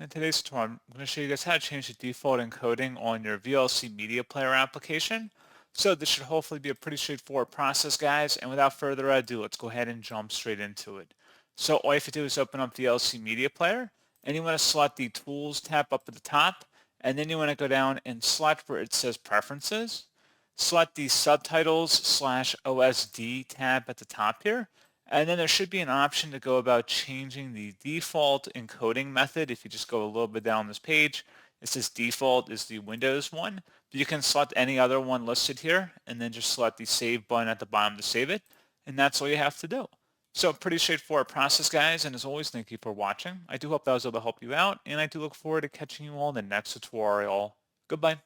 In today's tutorial, I'm going to show you guys how to change the default encoding on your VLC Media Player application. So this should hopefully be a pretty straightforward process, guys. And without further ado, let's go ahead and jump straight into it. So all you have to do is open up VLC Media Player, and you want to select the Tools tab up at the top, and then you want to go down and select where it says Preferences. Select the Subtitles/OSD tab at the top here. And then there should be an option to go about changing the default encoding method. If you just go a little bit down this page, it says default is the Windows one. But you can select any other one listed here and then just select the save button at the bottom to save it. And that's all you have to do. So pretty straightforward process, guys. And as always, thank you for watching. I do hope that was able to help you out. And I do look forward to catching you all in the next tutorial. Goodbye.